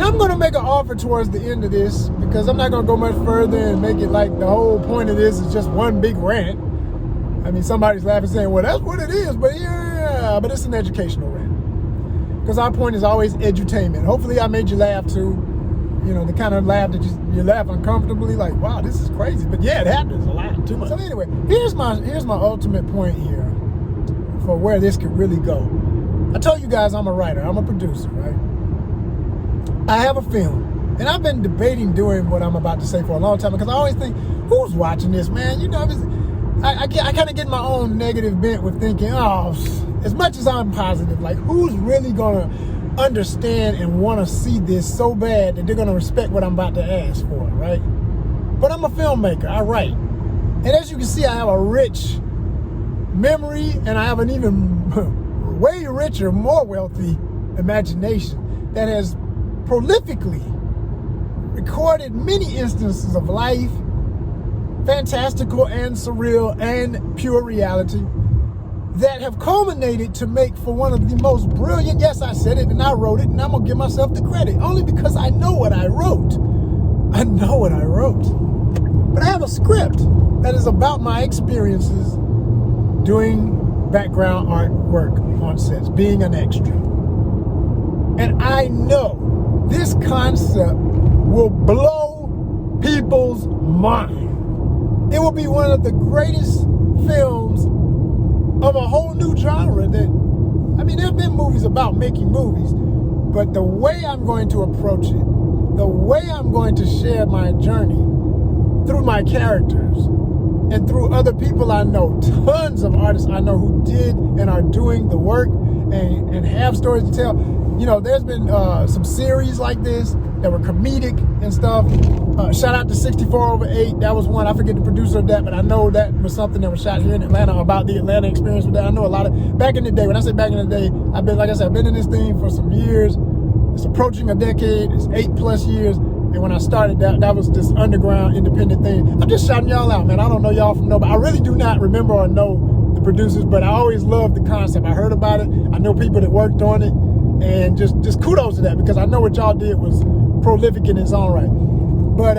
And I'm going to make an offer towards the end of this, because I'm not going to go much further and make it like the whole point of this is just one big rant. I mean, somebody's laughing saying, well, that's what it is, but yeah, but it's an educational rant. Because our point is always edutainment. Hopefully I made you laugh too. You know, the kind of laugh that you laugh uncomfortably, like, wow, this is crazy. But yeah, it happens a lot, too much. So anyway, here's my ultimate point here for where this could really go. I told you guys I'm a writer, I'm a producer, right? I have a film, and I've been debating doing what I'm about to say for a long time, because I always think, who's watching this, man? You know, I kind of get my own negative bent with thinking, oh, as much as I'm positive, like, who's really going to understand and want to see this so bad that they're going to respect what I'm about to ask for, right? But I'm a filmmaker, I write. And as you can see, I have a rich memory, and I have an even way richer, more wealthy imagination that has prolifically recorded many instances of life, fantastical and surreal and pure reality, that have culminated to make for one of the most brilliant, yes, I said it and I wrote it, and I'm gonna give myself the credit, only because I know what I wrote. I know what I wrote. But I have a script that is about my experiences doing background art work on sets, being an extra. And I know this concept will blow people's mind. It will be one of the greatest films of a whole new genre that, I mean, there have been movies about making movies, but the way I'm going to approach it, the way I'm going to share my journey through my characters and through other people I know, tons of artists I know who did and are doing the work and have stories to tell. You know, there's been some series like this that were comedic and stuff. Shout out to 64/8. That was one. I forget the producer of that, but I know that was something that was shot here in Atlanta about the Atlanta experience with that. I know a lot of, back in the day, when I say back in the day, I've been, like I said, I've been in this thing for some years. It's approaching a decade. It's 8+ years. And when I started that was this underground independent thing. I'm just shouting y'all out, man. I don't know y'all from nobody. I really do not remember or know the producers, but I always loved the concept. I heard about it. I know people that worked on it. And just kudos to that, because I know what y'all did was prolific in its own right. But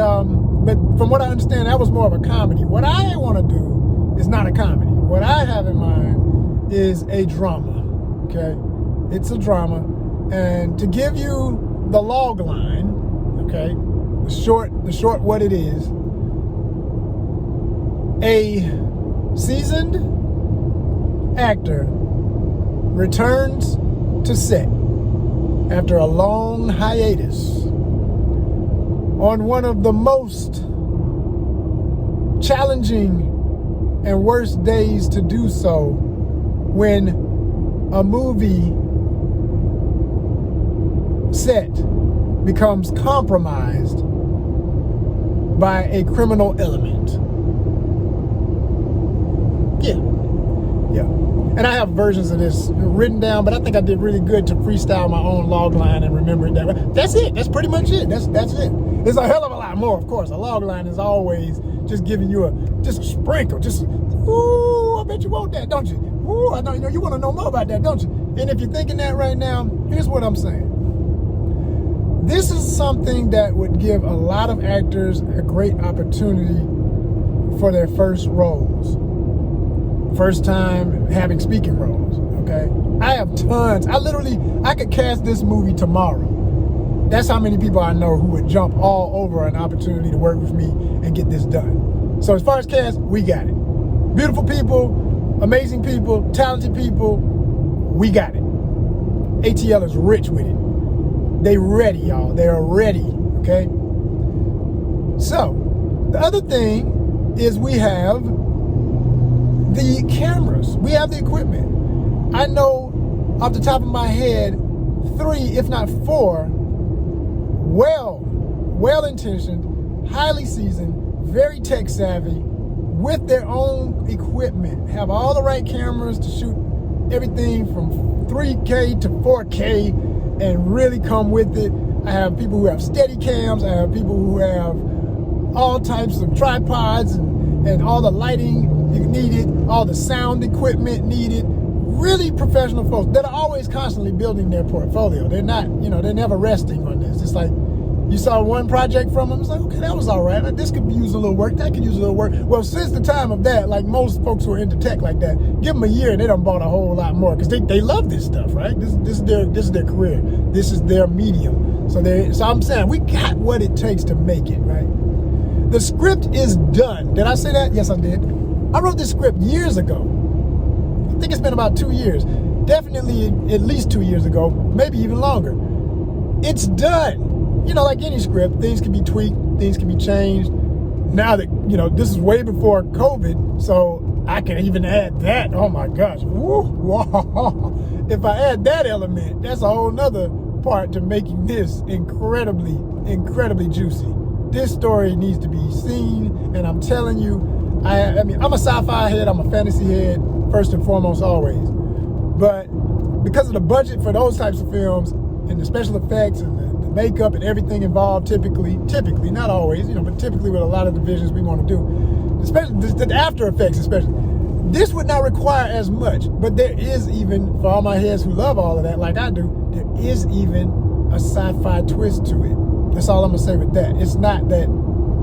from what I understand, that was more of a comedy. What I want to do is not a comedy. What I have in mind is a drama, okay? It's a drama. And to give you the log line, okay, the short what it is, a seasoned actor returns to set after a long hiatus on one of the most challenging and worst days to do so, when a movie set becomes compromised by a criminal element. Yeah. And I have versions of this written down, but I think I did really good to freestyle my own log line and remember it that way. That's it. That's pretty much it. That's it. There's a hell of a lot more, of course. A log line is always just giving you just a sprinkle. Just, ooh, I bet you want that, don't you? Ooh, I know, you want to know more about that, don't you? And if you're thinking that right now, here's what I'm saying. This is something that would give a lot of actors a great opportunity for their first roles. First time having speaking roles, okay? I have tons. I could cast this movie tomorrow. That's how many people I know who would jump all over an opportunity to work with me and get this done. So as far as cast, we got it. Beautiful people, amazing people, talented people, we got it. ATL is rich with it. They ready, y'all. They are ready, okay? So, the other thing is we have the cameras. We have the equipment. I know off the top of my head 3, if not 4, well-intentioned, highly seasoned, very tech savvy, with their own equipment, have all the right cameras to shoot everything from 3K to 4K and really come with it. I have people who have steady cams. I have people who have all types of tripods and all the lighting needed, all the sound equipment needed. Really professional folks that are always constantly building their portfolio. They're not, they're never resting on this. just like, you saw one project from them, it's like, okay, that was all right. Like, this could use a little work, that could use a little work. Well, since the time of that, like most folks who are into tech like that, give them a year and they done bought a whole lot more because they love this stuff, right? This is their career. This is their medium. So I'm saying we got what it takes to make it, right? The script is done. Did I say that? Yes, I did. I wrote this script years ago. I think it's been about 2 years. Definitely at least 2 years ago, maybe even longer. It's done. You know, like any script, things can be tweaked, things can be changed. Now that, you know, this is way before COVID, so I can even add that. Oh my gosh. Woo, wow. If I add that element, that's a whole nother part to making this incredibly, incredibly juicy. This story needs to be seen, and I'm telling you, I mean, I'm a sci-fi head, I'm a fantasy head, first and foremost, always. But because of the budget for those types of films, and the special effects, and the makeup, and everything involved, typically, not always, you know, but typically with a lot of divisions we want to do, especially the after effects, especially. This would not require as much, but there is even, for all my heads who love all of that, like I do, there is even a sci-fi twist to it. That's all I'm gonna say with that. It's not that,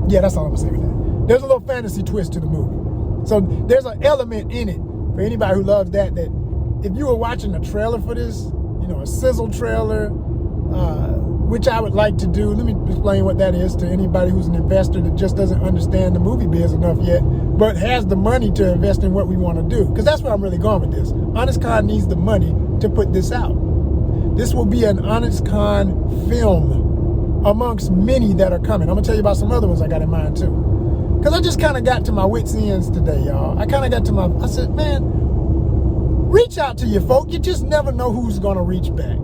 yeah, that's all I'm gonna say with that. There's a little fantasy twist to the movie. So there's an element in it for anybody who loves that if you were watching a trailer for this, you know, a sizzle trailer, which I would like to do. Let me explain what that is to anybody who's an investor that just doesn't understand the movie biz enough yet, but has the money to invest in what we want to do. Because that's where I'm really going with this. ONYXCON needs the money to put this out. This will be an ONYXCON film amongst many that are coming. I'm going to tell you about some other ones I got in mind too. Because I just kind of got to my wits' ends today, y'all. I said, man, reach out to your folk. You just never know who's going to reach back.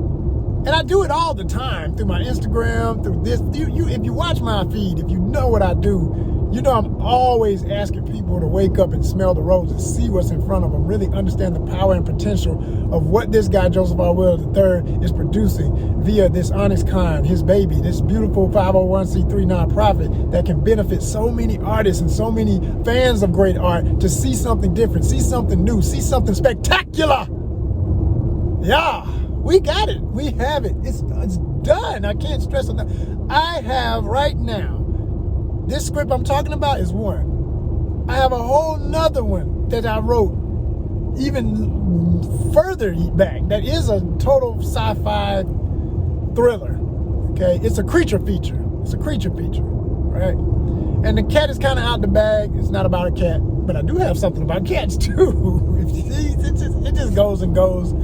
And I do it all the time through my Instagram, through this. If you watch my feed, if you know what I do, you know I'm always asking people to wake up and smell the roses, see what's in front of them, really understand the power and potential of what this guy, Joseph R. Wills III, is producing via this ONYXCON, his baby, this beautiful 501c3 nonprofit that can benefit so many artists and so many fans of great art to see something different, see something new, see something spectacular. Yeah. We got it. We have it. It's done. I can't stress enough. I have right now, this script I'm talking about is one. I have a whole nother one that I wrote even further back that is a total sci-fi thriller. Okay, it's a creature feature. Right? And the cat is kind of out the bag. It's not about a cat, but I do have something about cats too. It just goes and goes.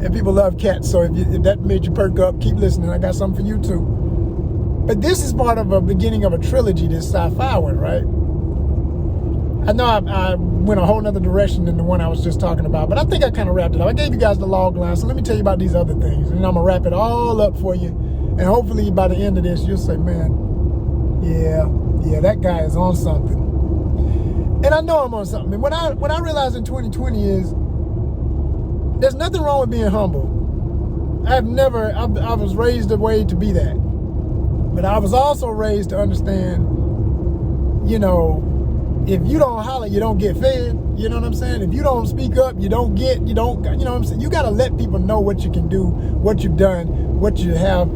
And people love cats, so if that made you perk up, keep listening. I got something for you too. But this is part of a beginning of a trilogy, this sci-fi one, right? I know I went a whole nother direction than the one I was just talking about, but I think I kind of wrapped it up. I gave you guys the log line, so let me tell you about these other things, and then I'm going to wrap it all up for you. And hopefully by the end of this, you'll say, man, yeah, that guy is on something. And I know I'm on something. And what I realized in 2020 is, there's nothing wrong with being humble. I was raised a way to be that. But I was also raised to understand, you know, if you don't holler, you don't get fed. You know what I'm saying? If you don't speak up, you don't, you know what I'm saying? You got to let people know what you can do, what you've done, what you have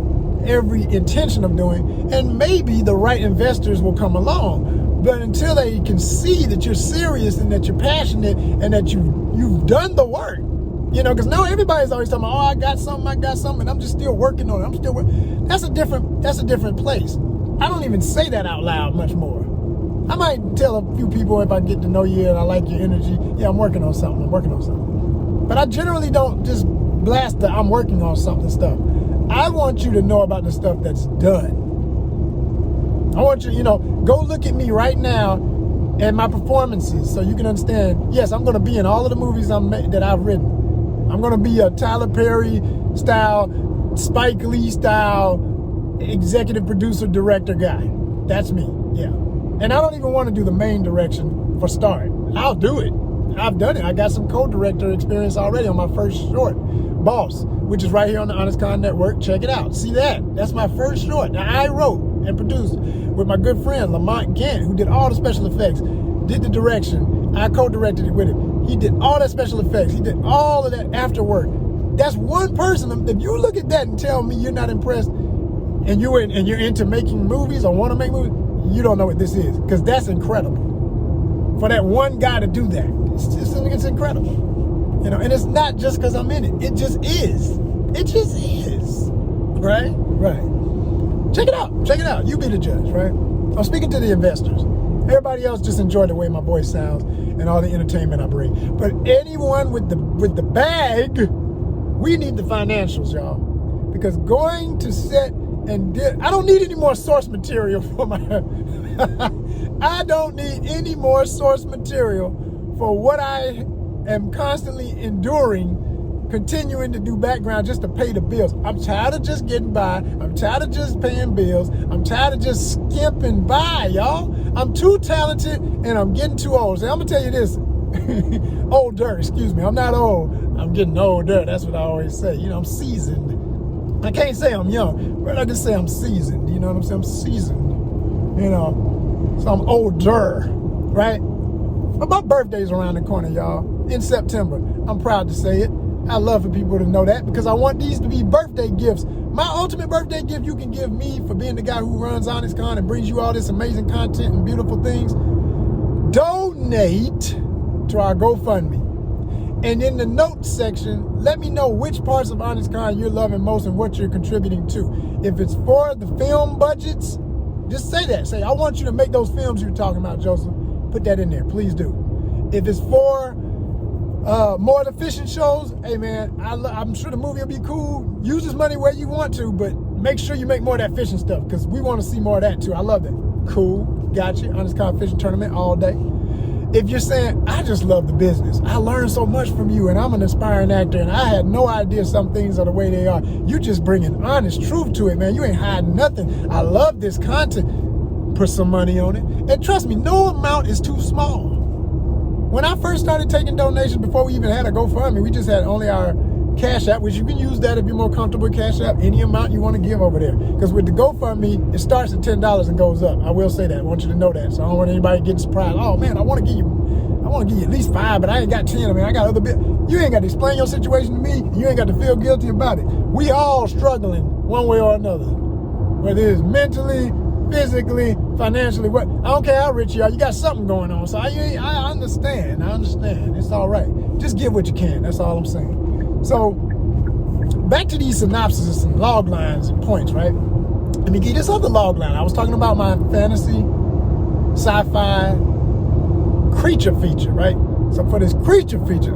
every intention of doing. And maybe the right investors will come along. But until they can see that you're serious and that you're passionate and that you've done the work, you know, because now everybody's always talking about, oh, I got something, and I'm just still working on it. I'm still working. That's a different place. I don't even say that out loud much more. I might tell a few people if I get to know you and I like your energy, yeah, I'm working on something. But I generally don't just blast the I'm working on something stuff. I want you to know about the stuff that's done. I want you, go look at me right now and my performances so you can understand, yes, I'm going to be in all of the movies that I've written. I'm going to be a Tyler Perry style, Spike Lee style, executive producer, director guy. That's me, yeah. And I don't even want to do the main direction for start. I'll do it. I've done it. I got some co-director experience already on my first short, Boss, which is right here on the ONYXCON Network. Check it out. See that? That's my first short that I wrote and produced with my good friend, Lamont Gant, who did all the special effects, did the direction. I co-directed it with him. He did all that special effects. He did all of that after work. That's one person. If you look at that and tell me you're not impressed, and you're into making movies or want to make movies, you don't know what this is, because that's incredible. For that one guy to do that, it's incredible. You know, and it's not just because I'm in it. It just is. It just is. Right? Right. Check it out. Check it out. You be the judge, right? I'm speaking to the investors. Everybody else just enjoy the way my voice sounds and all the entertainment I bring. But anyone with the bag, we need the financials, y'all. Because going to set and I don't need any more source material for my I don't need any more source material for what I am constantly enduring, continuing to do background just to pay the bills. I'm tired of just getting by. I'm tired of just paying bills. I'm tired of just skimping by, y'all. I'm too talented and I'm getting too old. So I'm gonna tell you this. Older, excuse me. I'm not old. I'm getting older. That's what I always say. You know, I'm seasoned. I can't say I'm young, but I just say I'm seasoned. You know what I'm saying? I'm seasoned. You know, so I'm older, right? But my birthday's around the corner, y'all. In September. I'm proud to say it. I love for people to know that, because I want these to be birthday gifts. My ultimate birthday gift you can give me for being the guy who runs ONYXCON and brings you all this amazing content and beautiful things. Donate to our GoFundMe. And in the notes section, let me know which parts of ONYXCON you're loving most and what you're contributing to. If it's for the film budgets, just say that. Say, I want you to make those films you're talking about, Joseph. Put that in there, please do. If it's for more of the fishing shows, hey man, I'm sure the movie will be cool. Use this money where you want to, but make sure you make more of that fishing stuff, because we want to see more of that too. I love that. Cool, got you. ONYXCON fishing tournament all day. If you're saying, I just love the business, I learned so much from you, and I'm an aspiring actor, and I had no idea some things are the way they are. You just bringing honest truth to it, man. You ain't hiding nothing. I love this content. Put some money on it. And trust me, no amount is too small. When I first started taking donations, before we even had a GoFundMe, we just had only our Cash App, which you can use that if you're more comfortable with Cash App, any amount you want to give over there. Because with the GoFundMe, it starts at $10 and goes up. I will say that. I want you to know that. So I don't want anybody getting surprised. Oh man, I want to give you at least 5, but I ain't got 10. I mean, I got other bit. You ain't got to explain your situation to me. You ain't got to feel guilty about it. We all struggling one way or another. Whether it's mentally, physically, financially, what, I don't care how rich you are, you got something going on. So I understand. It's all right. Just give what you can. That's all I'm saying. So back to these synopses and log lines and points, right? Let me give you this other log line. I was talking about my fantasy, sci-fi creature feature, right? So for this creature feature,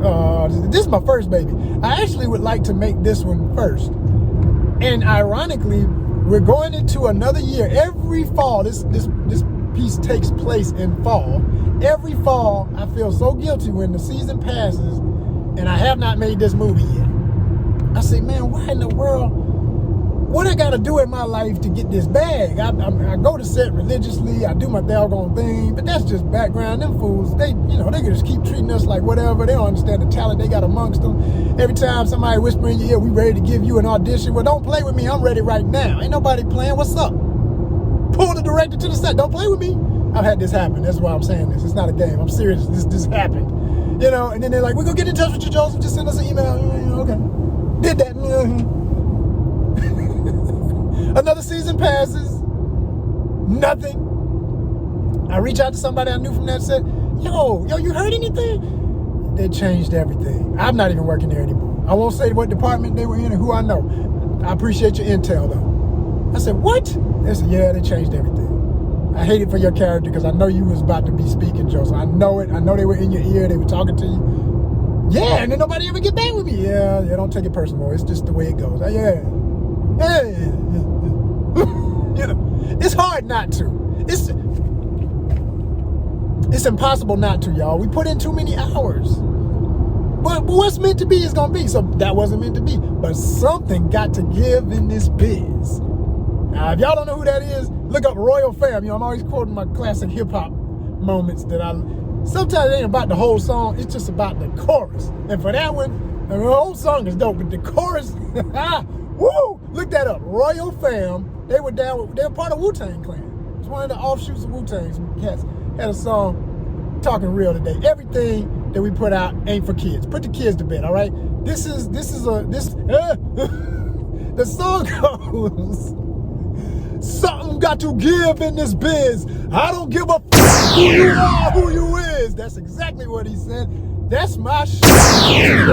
this is my first baby. I actually would like to make this one first. And ironically, we're going into another year. Every fall, this piece takes place in fall. Every fall, I feel so guilty when the season passes and I have not made this movie yet. I say, man, why in the world? What I got to do in my life to get this bag? I go to set religiously. I do my doggone thing, but that's just background. Them fools, they can just keep treating us like whatever. They don't understand the talent they got amongst them. Every time somebody whisper in your ear, we ready to give you an audition. Well, don't play with me. I'm ready right now. Ain't nobody playing. What's up? Pull the director to the set. Don't play with me. I've had this happen. That's why I'm saying this. It's not a game. I'm serious. This happened. And then they're like, we're going to get in touch with you, Joseph. Just send us an email. Okay. Did that. Another season passes. Nothing. I reach out to somebody I knew from that set. Yo, you heard anything? They changed everything. I'm not even working there anymore. I won't say what department they were in and who I know. I appreciate your intel, though. I said, what? They said, yeah, they changed everything. I hate it for your character because I know you was about to be speaking, Joseph. I know it. I know they were in your ear. They were talking to you. Yeah, and then nobody ever get back with me. Yeah, don't take it personal. It's just the way it goes. Yeah. It's hard not to. It's impossible not to, y'all. We put in too many hours. But what's meant to be is going to be. So that wasn't meant to be. But something got to give in this biz. Now, if y'all don't know who that is, look up Royal Fam. I'm always quoting my classic hip-hop moments that sometimes it ain't about the whole song. It's just about the chorus. And for that one, the whole song is dope. But the chorus, woo! Look that up. Royal Fam. They were part of Wu-Tang Clan. It's one of the offshoots of Wu-Tang. Some cats had a song, Talking Real Today. Everything that we put out ain't for kids. Put the kids to bed, all right? The song goes, got to give in this biz. I don't give a f who you are, who you is. That's exactly what he said. That's my shit.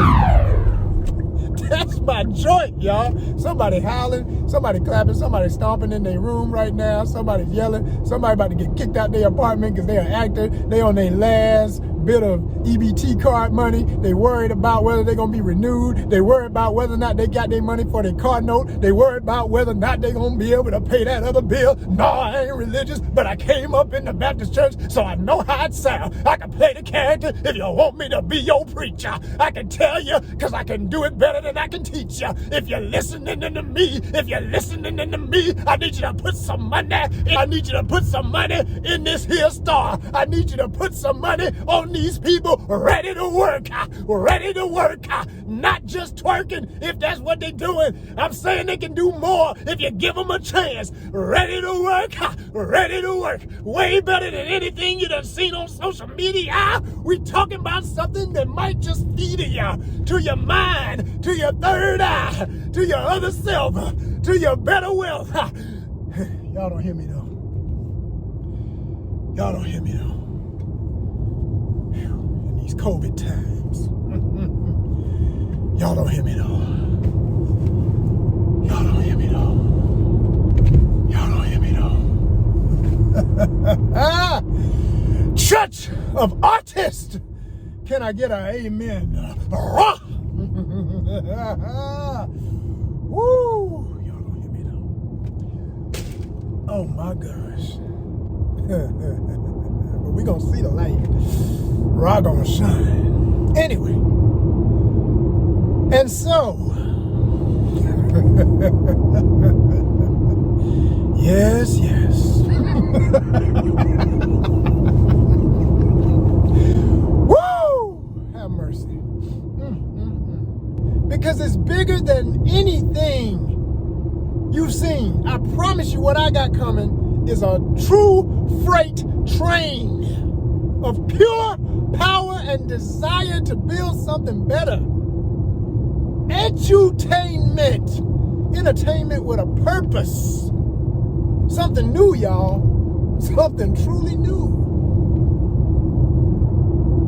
That's my joint, y'all. Somebody howling, somebody clapping, somebody stomping in their room right now, somebody yelling, somebody about to get kicked out their apartment because they're an actor. They on their last bit of EBT card money. They worried about whether they're going to be renewed. They worried about whether or not they got their money for their card note. They worried about whether or not they're going to be able to pay that other bill. No, I ain't religious, but I came up in the Baptist church, so I know how it sounds. I can play the character if you want me to be your preacher. I can tell you because I can do it better than I can teach you. If you're listening to me, I need you to put some money. I need you to put some money in this here star. I need you to put some money on these people ready to work, not just twerking if that's what they're doing. I'm saying they can do more if you give them a chance. Ready to work, way better than anything you done seen on social media. We talking about something that might just feed you, to your mind, to your third eye, to your other self, to your better wealth. Y'all don't hear me though. Y'all don't hear me though. In these COVID times. Y'all don't hear me though. Y'all don't hear me though. Y'all don't hear me though. Church of Artists. Can I get an amen? Woo! Y'all don't hear me though. Oh my gosh. But we gonna see the light. Rock gonna shine. Anyway. And so. Yes. Woo! Have mercy. Because it's bigger than anything you've seen. I promise you what I got coming is a true freight train of pure power and desire to build something better. EDUTAINMENT. Entertainment with a purpose. Something new, y'all. Something truly new.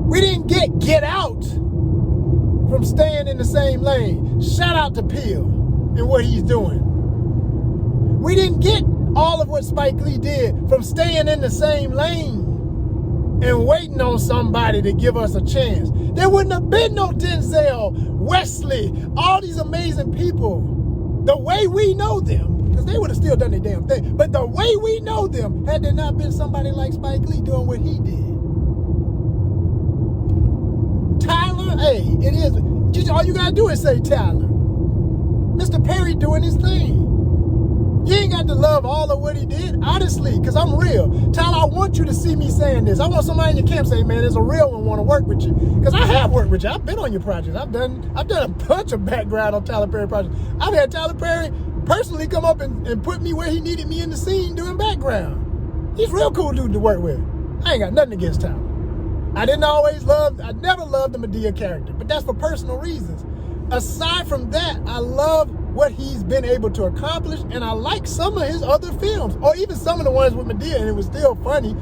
We didn't get out from staying in the same lane. Shout out to Peele and what he's doing. We didn't get all of what Spike Lee did from staying in the same lane and waiting on somebody to give us a chance. There wouldn't have been no Denzel, Wesley, all these amazing people. The way we know them, because they would have still done their damn thing, but the way we know them, had there not been somebody like Spike Lee doing what he did. Tyler, hey, it is. All you gotta do is say Tyler. Mr. Perry doing his thing. You ain't got to love all of what he did, honestly, because I'm real. Tyler, I want you to see me saying this. I want somebody in your camp saying, man, there's a real one want to work with you. Because I have worked with you. I've been on your projects. I've done a bunch of background on Tyler Perry projects. I've had Tyler Perry personally come up and put me where he needed me in the scene doing background. He's a real cool dude to work with. I ain't got nothing against Tyler. I never loved the Medea character, but that's for personal reasons. Aside from that, I love what he's been able to accomplish, and I like some of his other films, or even some of the ones with Medea, and it was still funny.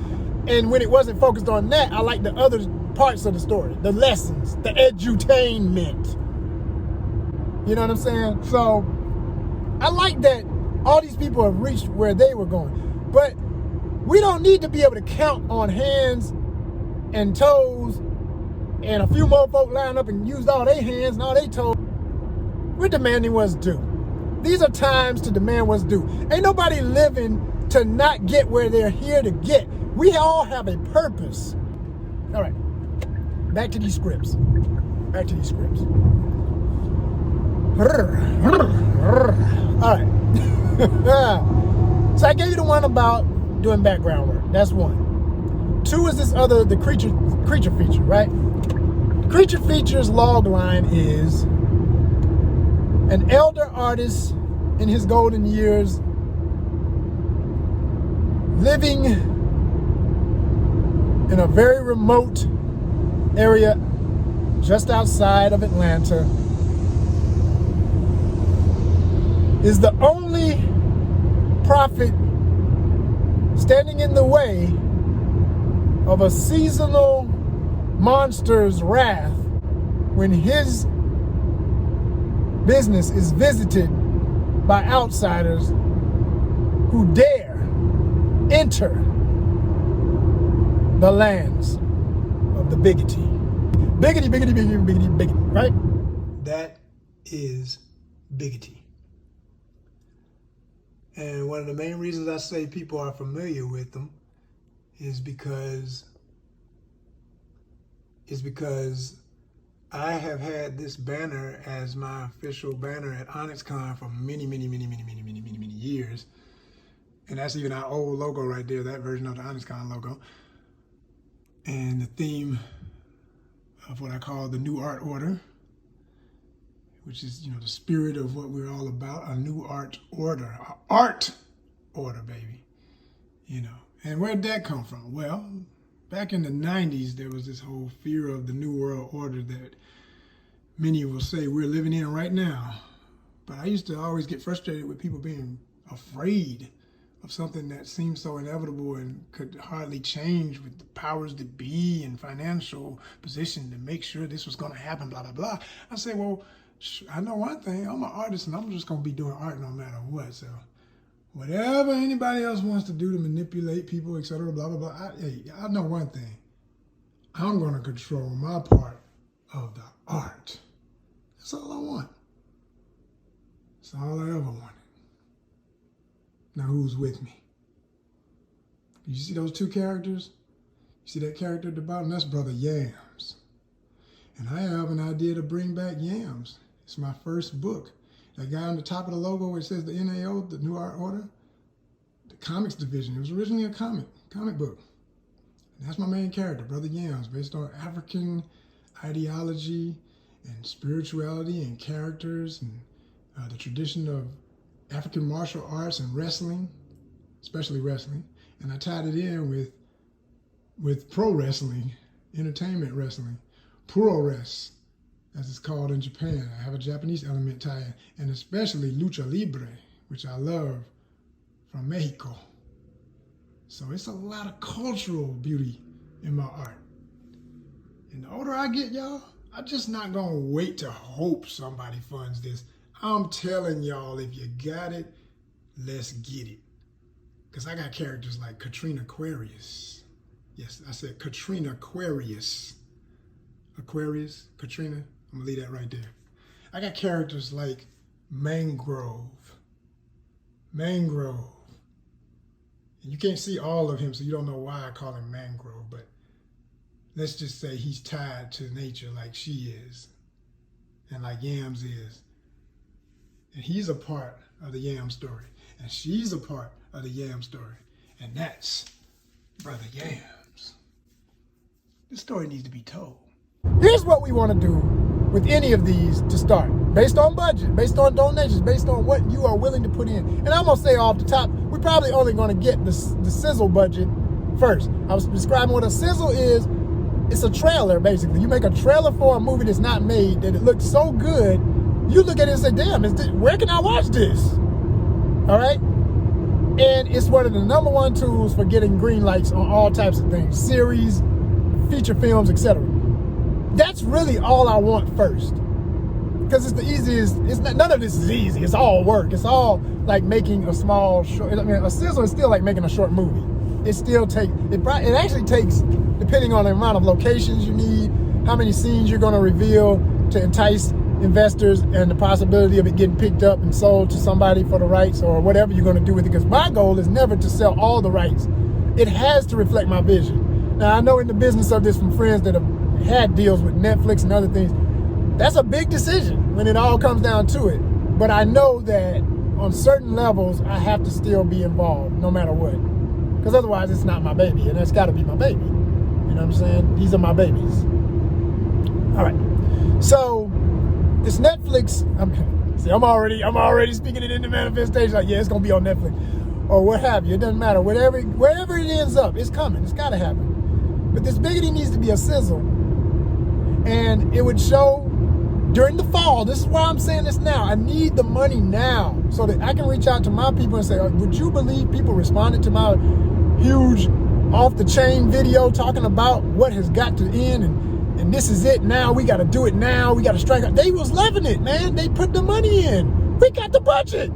And when it wasn't focused on that, I like the other parts of the story, the lessons, the edutainment. You know what I'm saying? So I like that all these people have reached where they were going, but we don't need to be able to count on hands and toes and a few more folk line up and used all their hands and all their toes. We're demanding what's due. These are times to demand what's due. Ain't nobody living to not get where they're here to get. We all have a purpose. All right, back to these scripts. All right. So I gave you the one about doing background work. That's one. Two is this other, the creature feature, right? Creature feature's log line is an elder artist in his golden years living in a very remote area just outside of Atlanta is the only prophet standing in the way of a seasonal monster's wrath when his business is visited by outsiders who dare enter the lands of the biggity. Biggity, biggity, biggity, biggity, biggity, right? That is biggity. And one of the main reasons I say people are familiar with them is because I have had this banner as my official banner at ONYXCON for many years. And that's even our old logo right there, that version of the ONYXCON logo. And the theme of what I call the New Art Order, which is, the spirit of what we're all about, a new art order, an art order, baby. And where'd that come from? Well, back in the 90s, there was this whole fear of the New World Order that many will say we're living in right now. But I used to always get frustrated with people being afraid of something that seemed so inevitable and could hardly change with the powers that be and financial position to make sure this was going to happen, blah, blah, blah. I say, well, I know one thing. I'm an artist and I'm just going to be doing art no matter what. So whatever anybody else wants to do to manipulate people, etc., blah, blah, blah. I know one thing. I'm going to control my part of the art. That's all I want. That's all I ever wanted. Now who's with me? You see those two characters? You see that character at the bottom? That's Brother Yams. And I have an idea to bring back Yams. It's my first book. That guy on the top of the logo where it says the NAO, the New Art Order, the comics division. It was originally a comic book. And that's my main character, Brother Yams, based on African ideology and spirituality and characters and the tradition of African martial arts and wrestling, especially wrestling. And I tied it in with pro wrestling, entertainment wrestling, Puro-res, as it's called in Japan. I have a Japanese element tie-in, and especially lucha libre, which I love, from Mexico. So it's a lot of cultural beauty in my art. And the older I get, y'all, I'm just not gonna wait to hope somebody funds this. I'm telling y'all, if you got it, let's get it. Because I got characters like Katrina Aquarius. Yes, I said Katrina Aquarius. Aquarius, Katrina, I'm gonna leave that right there. I got characters like Mangrove. And you can't see all of him, so you don't know why I call him Mangrove, but let's just say he's tied to nature like she is, and like Yams is. And he's a part of the Yam story, and she's a part of the Yam story, and that's Brother Yams. This story needs to be told. Here's what we want to do with any of these to start, based on budget, based on donations, based on what you are willing to put in. And I'm going to say off the top, we're probably only going to get the sizzle budget first. I was describing what a sizzle is. It's a trailer, basically. You make a trailer for a movie that's not made, that it looks so good, you look at it and say, damn, where can I watch this? All right? And it's one of the #1 tools for getting green lights on all types of things, series, feature films, etc. That's really all I want first. Because it's the easiest, none of this is easy. It's all work. It's all like making a small short, a sizzle is still like making a short movie. It actually takes, depending on the amount of locations you need, how many scenes you're gonna reveal to entice investors, and the possibility of it getting picked up and sold to somebody for the rights or whatever you're gonna do with it. Because my goal is never to sell all the rights. It has to reflect my vision. Now I know in the business of this from friends that have had deals with Netflix and other things, that's a big decision when it all comes down to it. But I know that on certain levels, I have to still be involved no matter what. Because otherwise it's not my baby, and that's gotta be my baby. You know what I'm saying? These are my babies. All right, so this Netflix, I'm already speaking it into manifestation, like, yeah, it's gonna be on Netflix or what have you. It doesn't matter, wherever it ends up, it's coming, it's gotta happen. But this biggity needs to be a sizzle, and it would show during the fall. This is why I'm saying this now. I need the money now so that I can reach out to my people and say, would you believe people responded to my huge off-the-chain video talking about what has got to end, and this is it now. We got to do it now. We got to strike out. They was loving it, man. They put the money in. We got the budget.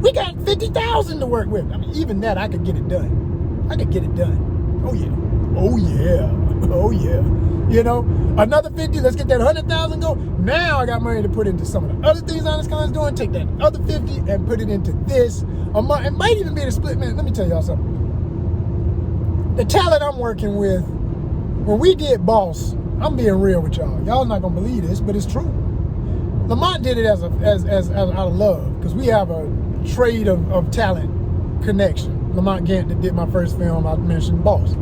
We got 50,000 to work with. I mean, even that, I could get it done. I could get it done. Oh, yeah. Oh, yeah. Oh, yeah. You know, another 50, let's get that 100,000 go. Now I got money to put into some of the other things ONYXCON is doing. Take that other 50 and put it into this. It might even be the split, man. Let me tell y'all something. The talent I'm working with, when we did Boss, I'm being real with y'all. Y'all not gonna believe this, but it's true. Lamont did it as out of love, because we have a trade of talent connection. Lamont Gant that did my first film, I mentioned Boss.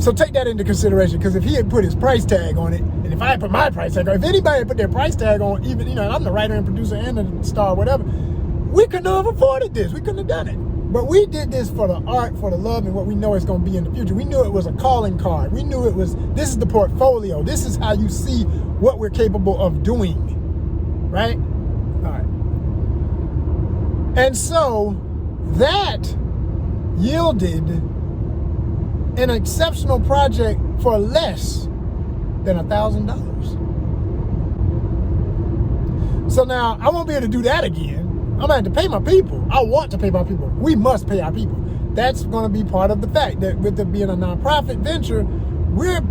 So take that into consideration, because if he had put his price tag on it, and if I had put my price tag on it, if anybody had put their price tag on, even, you know, I'm the writer and producer and the star, whatever, we couldn't have afforded this. We couldn't have done it. But we did this for the art, for the love, and what we know it's going to be in the future. We knew it was a calling card. We knew it was, this is the portfolio. This is how you see what we're capable of doing, right? All right. And so that yielded an exceptional project for less than $1,000. So now I won't be able to do that again. I'm gonna have to pay my people. I want to pay my people. We must pay our people. That's gonna be part of the fact that with it being a nonprofit venture, we're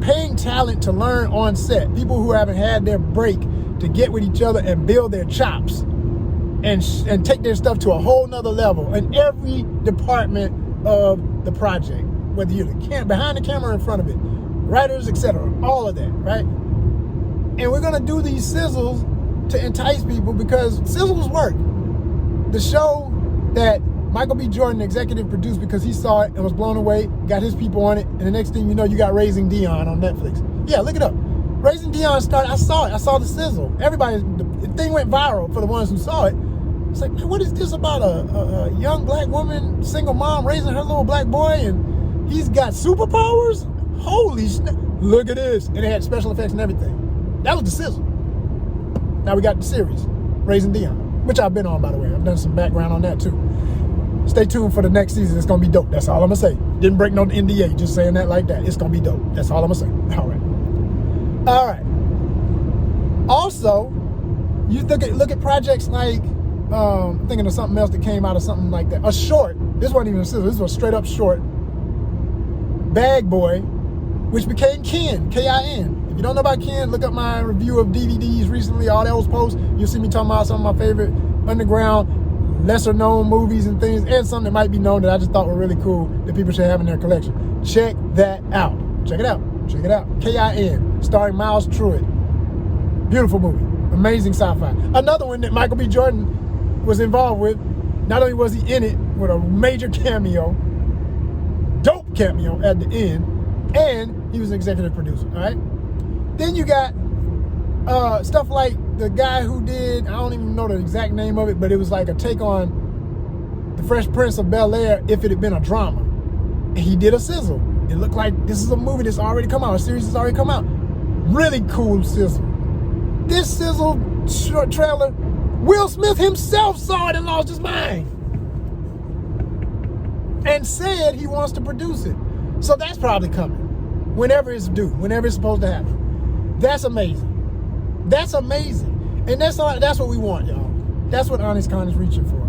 paying talent to learn on set. People who haven't had their break to get with each other and build their chops and take their stuff to a whole nother level in every department of the project. Whether you're behind the camera or in front of it, writers, etc., all of that, right? And we're gonna do these sizzles to entice people, because sizzles work. The show that Michael B. Jordan executive produced because he saw it and was blown away, got his people on it, and the next thing you know, you got Raising Dion on Netflix. Yeah, look it up. Raising Dion started, I saw it, I saw the sizzle. The thing went viral for the ones who saw it. It's like, man, what is this about a young black woman, single mom, raising her little black boy, and he's got superpowers? Holy snap. Look at this. And it had special effects and everything. That was the sizzle. Now we got the series, Raising Dion, which I've been on, by the way. I've done some background on that too. Stay tuned for the next season. It's gonna be dope. That's all I'm gonna say. Didn't break no NDA, just saying that like that. It's gonna be dope. That's all I'm gonna say. All right. All right. Also, you look at projects like, I'm thinking of something else that came out of something like that. A short. This wasn't even a sizzle. This was a straight up short. Bag Boy, which became Kin, K-I-N. If you don't know about Kin, look up my review of DVDs recently, all those posts. You'll see me talking about some of my favorite underground, lesser known movies and things, and some that might be known that I just thought were really cool that people should have in their collection. Check that out. Check it out. Check it out. K-I-N, starring Miles Truitt. Beautiful movie. Amazing sci-fi. Another one that Michael B. Jordan was involved with. Not only was he in it with a major cameo, dope cameo at the end, and he was an executive producer, all right? Then you got stuff like the guy who did, I don't even know the exact name of it, but it was like a take on The Fresh Prince of Bel-Air if it had been a drama. And he did a sizzle. It looked like this is a movie that's already come out, a series that's already come out. Really cool sizzle. This sizzle short trailer, Will Smith himself saw it and lost his mind. And said he wants to produce it. So that's probably coming. Whenever it's due, whenever it's supposed to happen. That's amazing. That's amazing. And that's what we want, y'all. That's what ONYXCON is reaching for.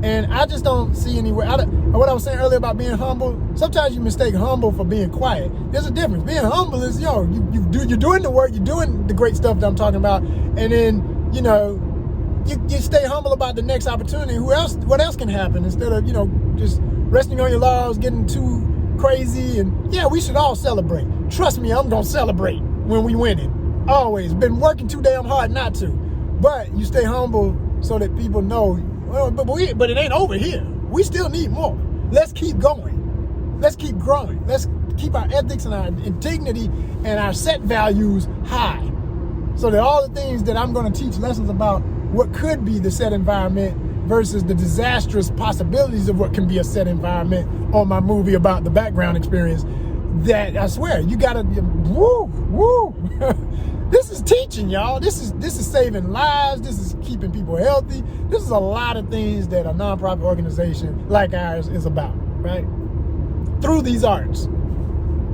And I just don't see anywhere. What I was saying earlier about being humble, sometimes you mistake humble for being quiet. There's a difference. Being humble is, you're doing the work, you're doing the great stuff that I'm talking about, and then, you stay humble about the next opportunity. What else can happen, instead of, just resting on your laurels, getting too crazy. And yeah, we should all celebrate. Trust me, I'm gonna celebrate when we win it. Always. Been working too damn hard not to. But you stay humble so that people know, but it ain't over here. We still need more. Let's keep going. Let's keep growing. Let's keep our ethics and our dignity and our set values high, so that all the things that I'm going to teach lessons about what could be the set environment versus the disastrous possibilities of what can be a set environment on my movie about the background experience, that I swear you gotta woo. This is teaching, y'all. This is saving lives. This is keeping people healthy. This is a lot of things that a nonprofit organization like ours is about, right? Through these arts,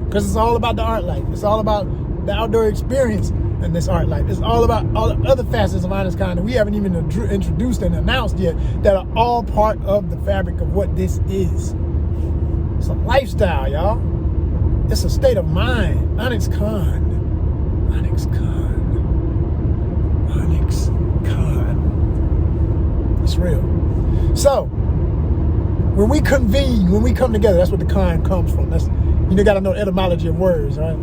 because it's all about the art life. It's all about the outdoor experience in this art life. It's all about all the other facets of ONYXCON that we haven't even introduced and announced yet, that are all part of the fabric of what this is. It's a lifestyle, y'all. It's a state of mind. ONYXCON. It's real. So, when we convene, when we come together, that's what the con comes from. That's, you got to know the etymology of words, right?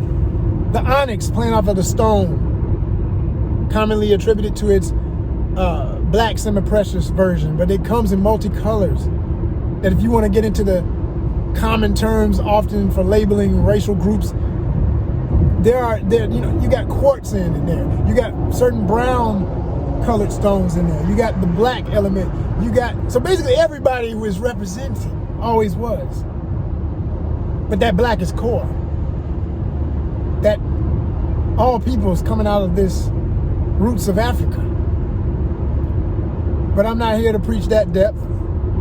The onyx, playing off of the stone, commonly attributed to its black semi-precious version, but it comes in multicolors. That if you want to get into the common terms often for labeling racial groups, you got quartz in there. You got certain brown colored stones in there. You got the black element. So basically everybody was represented, always was. But that black is core. That all peoples coming out of this roots of Africa. But I'm not here to preach that depth.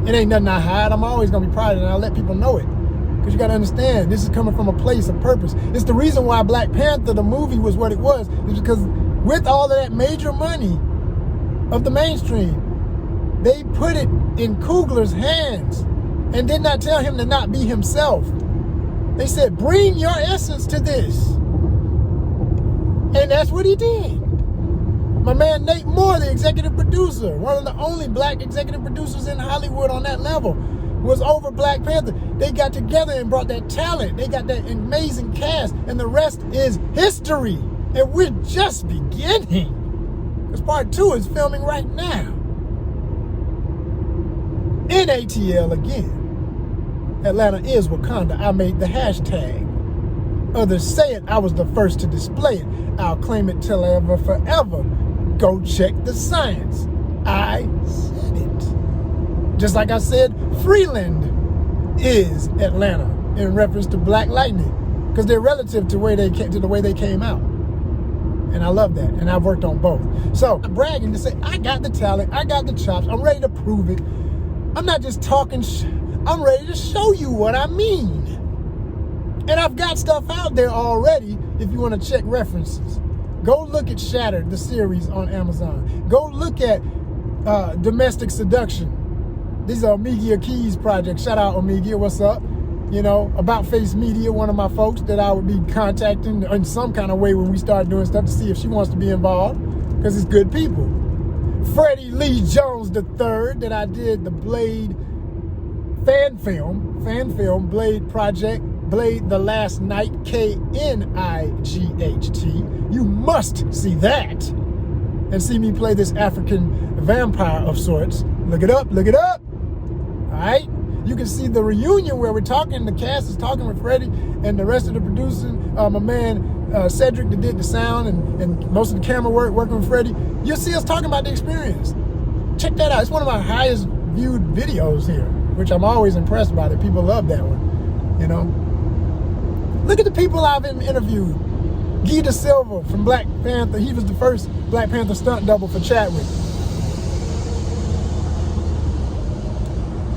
It ain't nothing I hide. I'm always gonna be proud of it, and I'll let people know it. Because you gotta understand, this is coming from a place of purpose. It's the reason why Black Panther, the movie, was what it was. It's because with all of that major money of the mainstream, they put it in Coogler's hands and did not tell him to not be himself. They said, bring your essence to this. And that's what he did. My man Nate Moore, the executive producer, one of the only black executive producers in Hollywood on that level, was over Black Panther. They got together and brought that talent. They got that amazing cast, and the rest is history. And we're just beginning. Because part 2 is filming right now. In ATL again. Atlanta is Wakanda. I made the hashtag. Others say it, I was the first to display it. I'll claim it till ever, forever. Go check the science. I said it. Just like I said, Freeland is Atlanta in reference to Black Lightning, because they're relative to the way they came out. And I love that, and I've worked on both. So I'm bragging to say, I got the talent, I got the chops, I'm ready to prove it. I'm not just talking, I'm ready to show you what I mean. And I've got stuff out there already if you want to check references. Go look at Shattered, the series on Amazon. Go look at Domestic Seduction. These are Omegia Keys projects. Shout out Omegia, what's up? You know, About Face Media, one of my folks that I would be contacting in some kind of way when we start doing stuff to see if she wants to be involved, because it's good people. Freddie Lee Jones III, that I did the Blade fan film, Blade project, Blade the Last Night, KNIGHT. You must see that and see me play this African vampire of sorts. Look it up, look it up. All right? You can see the reunion where we're talking, the cast is talking with Freddie and the rest of the producing, my man Cedric that did the sound and most of the camera work working with Freddie. You'll see us talking about the experience. Check that out. It's one of my highest viewed videos here, which I'm always impressed by, that people love that one, you know? Look at the people I've interviewed. Guy Da Silva from Black Panther. He was the first Black Panther stunt double for Chadwick.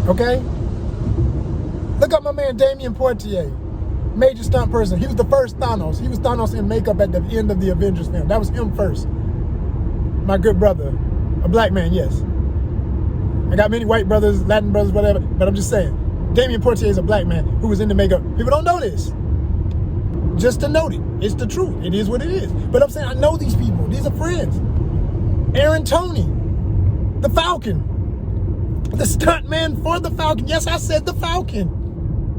Okay? Look up my man Damien Portier, major stunt person. He was the first Thanos. He was Thanos in makeup at the end of the Avengers film. That was him first. My good brother. A black man, yes. I got many white brothers, Latin brothers, whatever, but I'm just saying, Damien Portier is a black man who was into makeup. People don't know this. Just to note it. It's the truth. It is what it is. But I'm saying, I know these people. These are friends. Aaron Toney, the Falcon. The stunt man for the Falcon. Yes, I said the Falcon.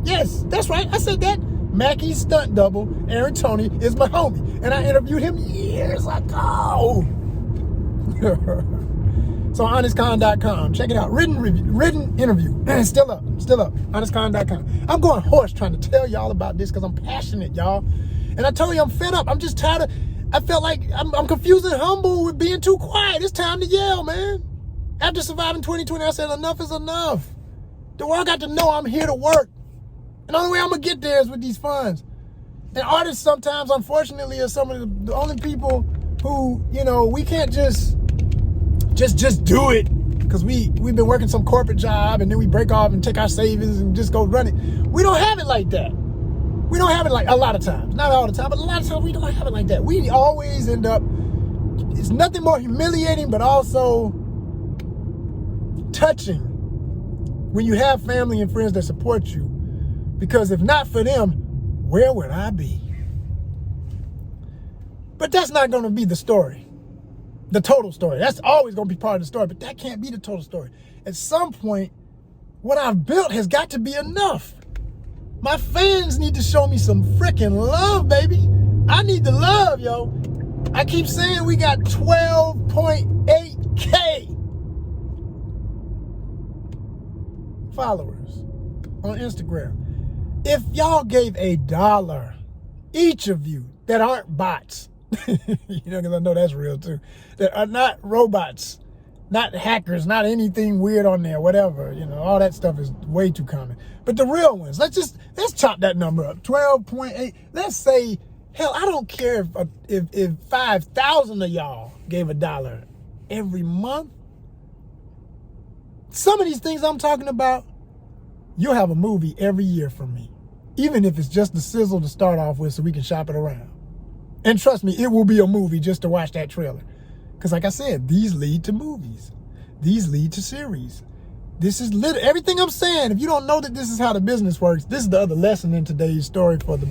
Yes, that's right. I said that. Mackey's stunt double, Aaron Toney, is my homie. And I interviewed him years ago. So ONYXCON.com. Check it out. Written interview. Still up. ONYXCON.com. I'm going hoarse trying to tell y'all about this because I'm passionate, y'all. And I told you I'm fed up. I'm just tired of, I felt like I'm confused and humble with being too quiet. It's time to yell, man. After surviving 2020, I said enough is enough. The world got to know I'm here to work. And the only way I'm going to get there is with these funds. And artists sometimes, unfortunately, are some of the only people who, you know, we can't just do it because we've been working some corporate job and then we break off and take our savings and just go run it. We don't have it like that. We don't have it like a lot of times. Not all the time, but a lot of times we don't have it like that. We always end up, it's nothing more humiliating, but also touching when you have family and friends that support you. Because if not for them, where would I be? But that's not going to be the story, the total story. That's always going to be part of the story, but that can't be the total story. At some point, what I've built has got to be enough. My fans need to show me some freaking love, baby. I need the love, yo. I keep saying we got 12.8K followers on Instagram. If y'all gave $1, each of you that aren't bots, you know, because I know that's real too, that are not robots, not hackers, not anything weird on there, whatever, you know, all that stuff is way too common. But the real ones, let's chop that number up, 12.8. Let's say, hell, I don't care if 5,000 of y'all gave $1 every month. Some of these things I'm talking about, you'll have a movie every year from me, even if it's just the sizzle to start off with so we can shop it around. And trust me, it will be a movie just to watch that trailer. Because like I said, these lead to movies. These lead to series. This is everything I'm saying. If you don't know that this is how the business works, this is the other lesson in today's story for the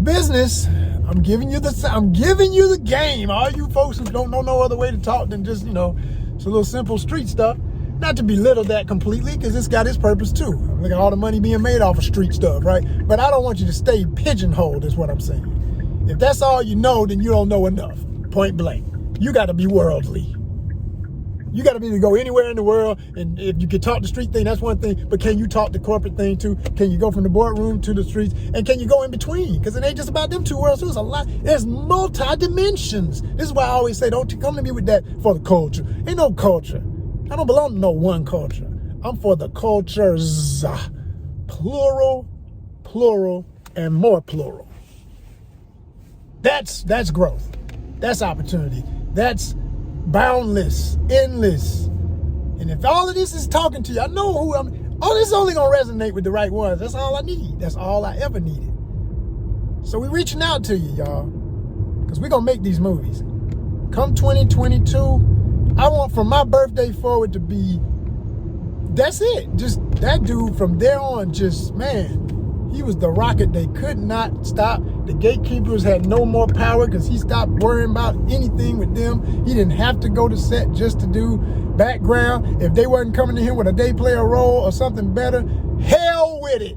business. I'm giving you the game. All you folks who don't know no other way to talk than just, you know, it's a little simple street stuff. Not to belittle that completely, because it's got its purpose too. Look at all the money being made off of street stuff, right? But I don't want you to stay pigeonholed, is what I'm saying. If that's all you know, then you don't know enough. Point blank. You got to be worldly. You got to be able to go anywhere in the world, and if you can talk the street thing, that's one thing, but can you talk the corporate thing too? Can you go from the boardroom to the streets, and can you go in between? Because it ain't just about them two worlds, there's a lot, there's multi-dimensions. This is why I always say, don't come to me with that for the culture. Ain't no culture. I don't belong to no one culture. I'm for the cultures, plural, and more plural. That's growth. That's opportunity. That's boundless, endless. And if all of this is talking to you, I know who I'm. Oh, this is only gonna resonate with the right ones. That's all I need. That's all I ever needed. So we're reaching out to you, y'all, because we're gonna make these movies. Come 2022, I want from my birthday forward to be, that's it. Just that dude from there on, just, man, he was the rocket they could not stop. The gatekeepers had no more power because he stopped worrying about anything with them. He didn't have to go to set just to do background. If they wasn't coming to him with a day player role or something better, hell with it.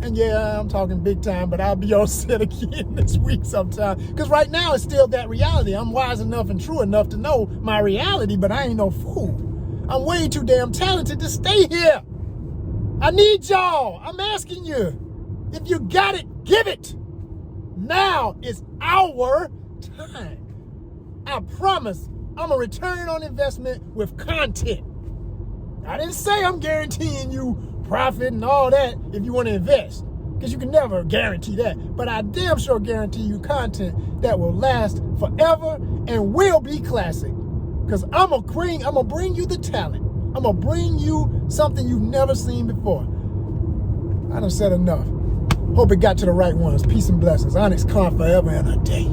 And yeah, I'm talking big time, but I'll be on set again this week sometime. Because right now it's still that reality. I'm wise enough and true enough to know my reality, but I ain't no fool. I'm way too damn talented to stay here. I need y'all. I'm asking you. If you got it, give it. Now is our time. I promise I'm a return on investment with content. I didn't say I'm guaranteeing you profit and all that if you want to invest, because you can never guarantee that. But I damn sure guarantee you content that will last forever and will be classic. Because I'm gonna bring you the talent. I'm gonna bring you something you've never seen before. I done said enough. Hope it got to the right ones. Peace and blessings. ONYXCON forever and a day.